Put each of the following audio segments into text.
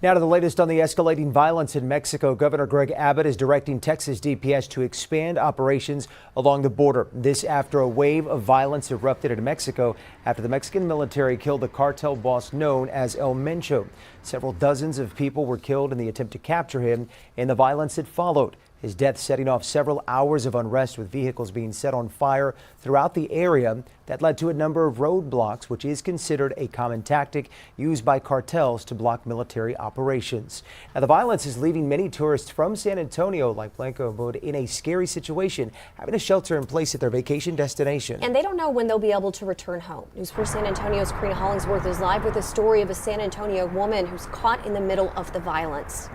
Now to the latest on the escalating violence in Mexico. Governor Greg Abbott is directing Texas DPS to expand operations along the border. This after a wave of violence erupted in Mexico after the Mexican military killed the cartel boss known as El Mencho. Several dozens of people were killed in the attempt to capture him and the violence that followed. His death setting off several hours of unrest, with vehicles being set on fire throughout the area. That led to a number of roadblocks, which is considered a common tactic used by cartels to block military operations. Now, the violence is leaving many tourists from San Antonio, like Blanco Abud, in a scary situation, having a shelter in place at their vacation destination. And they don't know when they'll be able to return home. News 4 San Antonio's Karina Hollingsworth is live with a story of a San Antonio woman who's caught in the middle of the violence.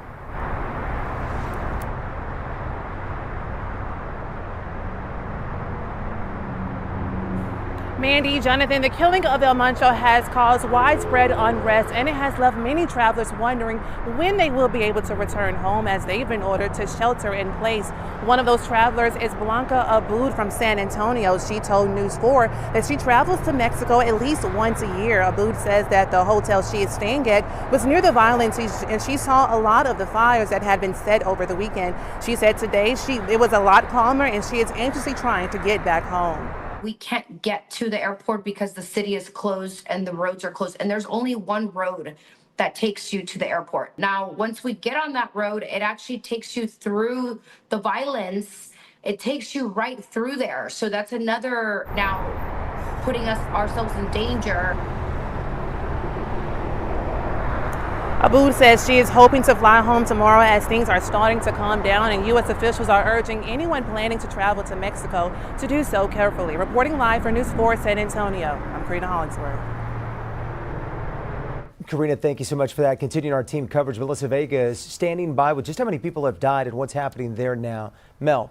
Mandy, Jonathan, the killing of El Mencho has caused widespread unrest, and it has left many travelers wondering when they will be able to return home, as they've been ordered to shelter in place. One of those travelers is Blanca Abud from San Antonio. She told News 4 that she travels to Mexico at least once a year. Abud says that the hotel she is staying at was near the violence, and she saw a lot of the fires that had been set over the weekend. She said today it was a lot calmer, and she is anxiously trying to get back home. We can't get to the airport because the city is closed and the roads are closed. And there's only one road that takes you to the airport. Now, once we get on that road, it actually takes you through the violence. It takes you right through there. So that's another now putting ourselves in danger. Abud says she is hoping to fly home tomorrow as things are starting to calm down, and U.S. officials are urging anyone planning to travel to Mexico to do so carefully. Reporting live for News 4 San Antonio, I'm Karina Hollingsworth. Karina, thank you so much for that. Continuing our team coverage, Melissa Vega is standing by with just how many people have died and what's happening there now. Mel.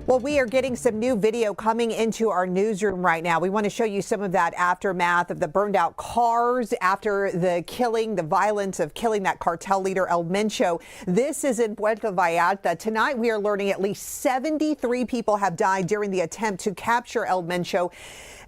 Well, we are getting some new video coming into our newsroom right now. We want to show you some of that aftermath of the burned out cars after the killing, the violence of killing that cartel leader El Mencho. This is in Puerto Vallarta. Tonight, we are learning at least 73 people have died during the attempt to capture El Mencho.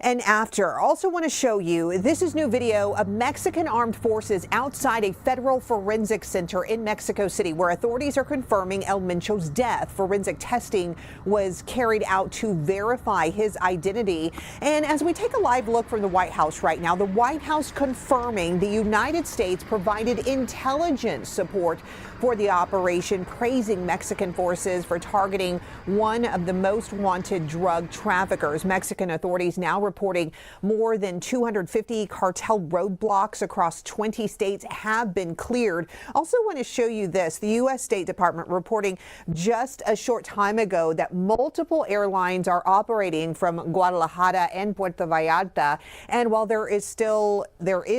And after, also want to show you, this is new video of Mexican armed forces outside a federal forensic center in Mexico City, where authorities are confirming El Mencho's death. Forensic testing was carried out to verify his identity. And as we take a live look from the White House right now, the White House confirming the United States provided intelligence support for the operation, praising Mexican forces for targeting one of the most wanted drug traffickers. Mexican authorities now reporting more than 250 cartel roadblocks across 20 states have been cleared. Also want to show you this. The U.S. State Department reporting just a short time ago that multiple airlines are operating from Guadalajara and Puerto Vallarta. And while there is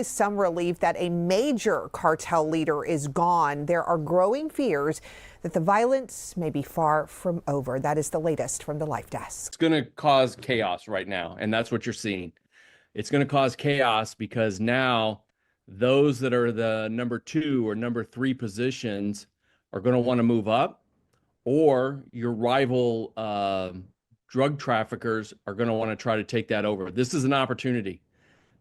some relief that a major cartel leader is gone, there are growing fears that the violence may be far from over. That is the latest from the Life Desk. It's going to cause chaos right now, and that's what you're seeing. It's going to cause chaos because now those that are the number 2 or number 3 positions are going to want to move up, or your rival drug traffickers are going to want to try to take that over. This is an opportunity.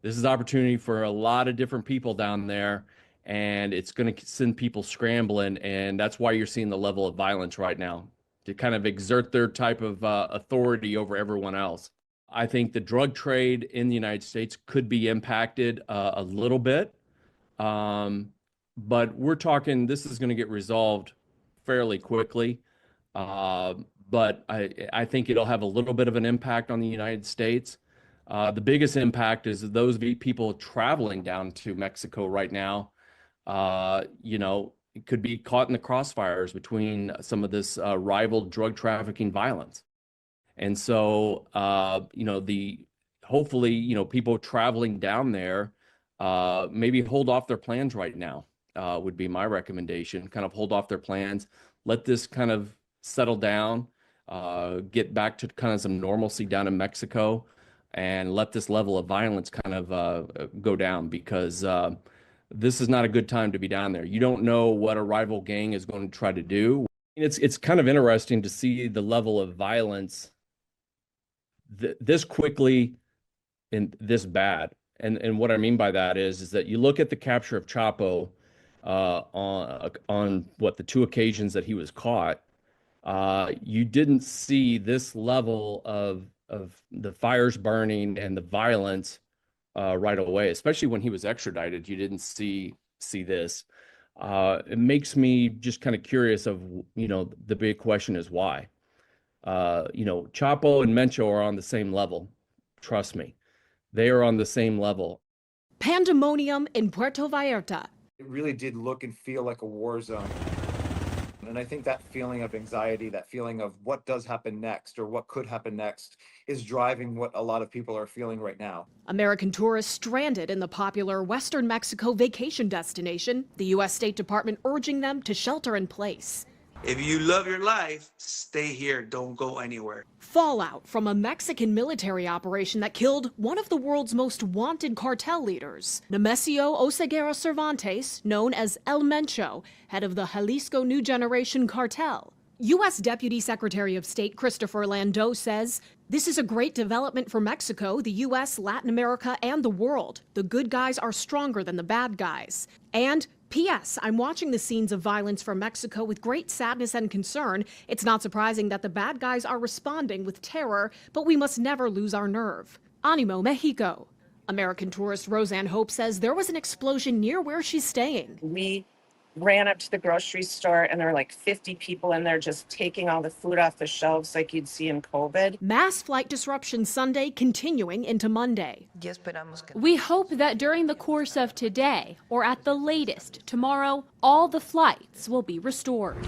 This is an opportunity for a lot of different people down there, and it's going to send people scrambling, and that's why you're seeing the level of violence right now, to kind of exert their type of authority over everyone else. I think the drug trade in the United States could be impacted a little bit, but we're talking this is going to get resolved fairly quickly, but I think it'll have a little bit of an impact on the United States. The biggest impact is those people traveling down to Mexico right now. It could be caught in the crossfires between some of this rival drug trafficking violence. And so, hopefully, people traveling down there, maybe hold off their plans right now, would be my recommendation. Kind of hold off their plans, let this kind of settle down, get back to kind of some normalcy down in Mexico, and let this level of violence kind of go down, because this is not a good time to be down there. You don't know what a rival gang is going to try to do. It's kind of interesting to see the level of violence this quickly and this bad. And what I mean by that is that you look at the capture of Chapo on what the two occasions that he was caught, you didn't see this level of the fires burning and the violence right away, especially when he was extradited. You didn't see this. It makes me just kind of curious of, the big question is why. Chapo and Mencho are on the same level. Trust me, they are on the same level. Pandemonium in Puerto Vallarta. It really did look and feel like a war zone. And I think that feeling of anxiety, that feeling of what does happen next or what could happen next is driving what a lot of people are feeling right now. American tourists stranded in the popular Western Mexico vacation destination, the U.S. State Department urging them to shelter in place. If you love your life, stay here. Don't go anywhere. Fallout from a Mexican military operation that killed one of the world's most wanted cartel leaders, Nemesio Oseguera Cervantes, known as El Mencho, head of the Jalisco New Generation cartel. U.S. Deputy Secretary of State Christopher Landau says, "This is a great development for Mexico, the U.S., Latin America, and the world. The good guys are stronger than the bad guys." And P.S. I'm watching the scenes of violence from Mexico with great sadness and concern. It's not surprising that the bad guys are responding with terror, but we must never lose our nerve. Animo, Mexico. American tourist Roseanne Hope says there was an explosion near where she's staying. We ran up to the grocery store and there were like 50 people in there just taking all the food off the shelves like you'd see in COVID. Mass flight disruption Sunday continuing into Monday. We hope that during the course of today, or at the latest tomorrow, all the flights will be restored.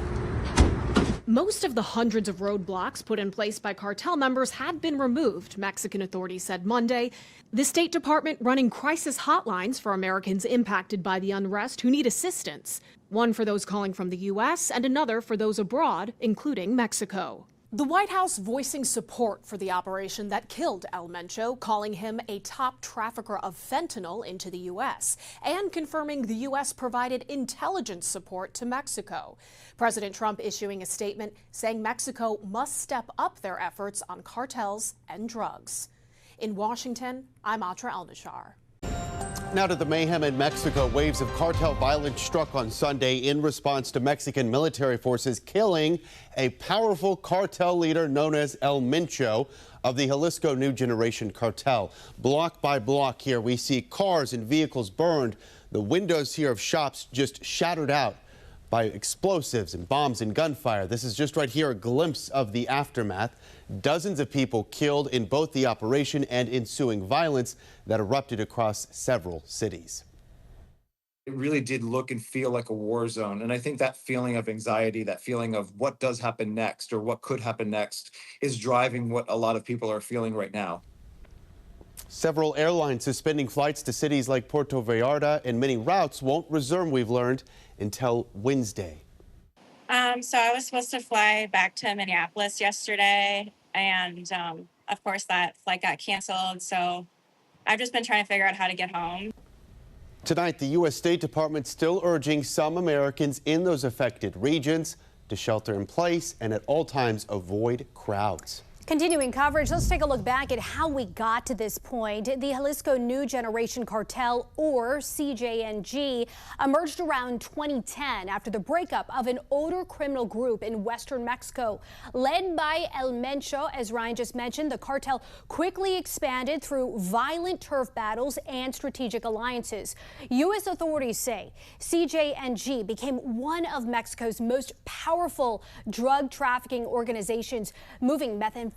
Most of the hundreds of roadblocks put in place by cartel members had been removed, Mexican authorities said Monday. The State Department running crisis hotlines for Americans impacted by the unrest who need assistance. One for those calling from the U.S. and another for those abroad, including Mexico. The White House voicing support for the operation that killed El Mencho, calling him a top trafficker of fentanyl into the U.S., and confirming the U.S. provided intelligence support to Mexico. President Trump issuing a statement saying Mexico must step up their efforts on cartels and drugs. In Washington, I'm Atra El-Nashar. Now to the mayhem in Mexico. Waves of cartel violence struck on Sunday in response to Mexican military forces killing a powerful cartel leader known as El Mencho of the Jalisco New Generation cartel. Block by block here, we see cars and vehicles burned. The windows here of shops just shattered out by explosives and bombs and gunfire. This is just right here a glimpse of the aftermath. Dozens of people killed in both the operation and ensuing violence that erupted across several cities. It really did look and feel like a war zone. And I think that feeling of anxiety, that feeling of what does happen next or what could happen next is driving what a lot of people are feeling right now. Several airlines suspending flights to cities like Puerto Vallarta, and many routes won't resume, we've learned, until Wednesday. So I was supposed to fly back to Minneapolis yesterday, and of course that flight got canceled. So I've just been trying to figure out how to get home. Tonight, the U.S. State Department still urging some Americans in those affected regions to shelter in place and at all times avoid crowds. Continuing coverage, let's take a look back at how we got to this point. The Jalisco New Generation Cartel, or CJNG, emerged around 2010 after the breakup of an older criminal group in western Mexico. Led by El Mencho, as Ryan just mentioned, the cartel quickly expanded through violent turf battles and strategic alliances. U.S. authorities say CJNG became one of Mexico's most powerful drug trafficking organizations, moving methamphetamine,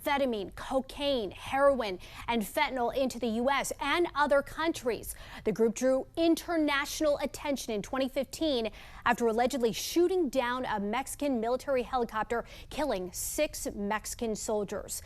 cocaine, heroin, and fentanyl into the U.S. and other countries. The group drew international attention in 2015 after allegedly shooting down a Mexican military helicopter, killing 6 Mexican soldiers.